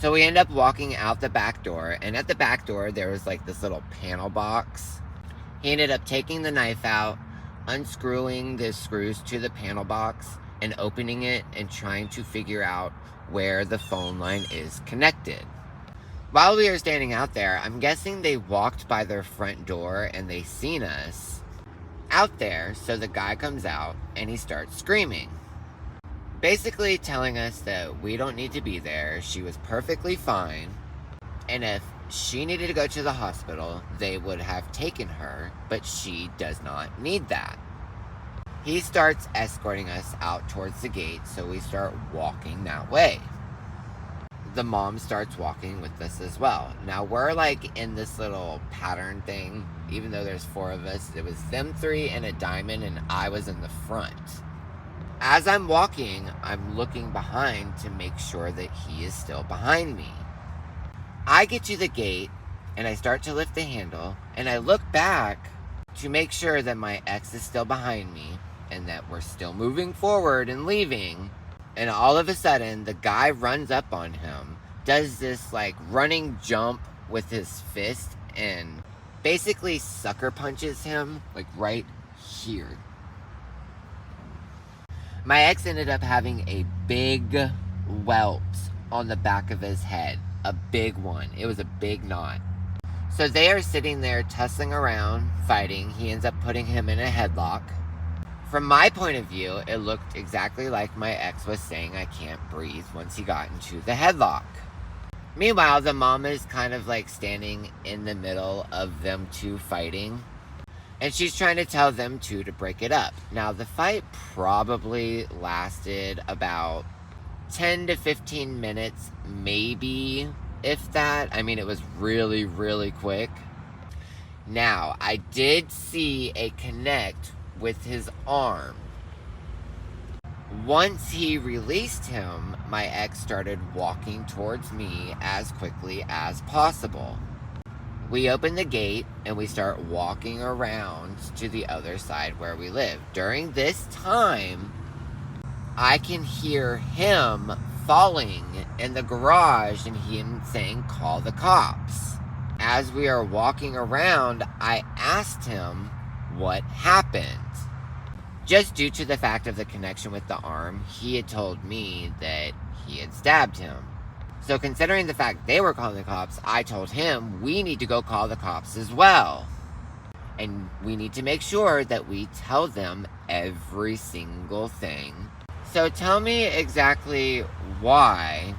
So we end up walking out the back door, and at the back door, there was like this little panel box. He ended up taking the knife out, unscrewing the screws to the panel box, and opening it and trying to figure out where the phone line is connected. While we were standing out there, I'm guessing they walked by their front door and they seen us out there, so the guy comes out and he starts screaming. Basically telling us that we don't need to be there, she was perfectly fine, and if she needed to go to the hospital, they would have taken her, but she does not need that. He starts escorting us out towards the gate, so we start walking that way. The mom starts walking with us as well. Now we're like in this little pattern thing, even though there's 4 of us. It was them 3 and a diamond, and I was in the front. As I'm walking, I'm looking behind to make sure that he is still behind me. I get to the gate, and I start to lift the handle, and I look back to make sure that my ex is still behind me, and that we're still moving forward and leaving. And all of a sudden, the guy runs up on him, does this like running jump with his fist, and basically sucker punches him like right here. My ex ended up having a big welt on the back of his head. A big one. It was a big knot. So they are sitting there tussling around, fighting. He ends up putting him in a headlock. From my point of view, it looked exactly like my ex was saying I can't breathe once he got into the headlock. Meanwhile, the mom is kind of like standing in the middle of them 2 fighting. And she's trying to tell them 2 to break it up. Now, the fight probably lasted about 10 to 15 minutes, maybe, if that. I mean, it was really, really quick. Now, I did see a connect with his arm. Once he released him, my ex started walking towards me as quickly as possible. We open the gate and we start walking around to the other side where we live. During this time, I can hear him falling in the garage and him saying, "Call the cops." As we are walking around, I asked him what happened. Just due to the fact of the connection with the arm, he had told me that he had stabbed him. So considering the fact they were calling the cops, I told him we need to go call the cops as well. And we need to make sure that we tell them every single thing. So tell me exactly why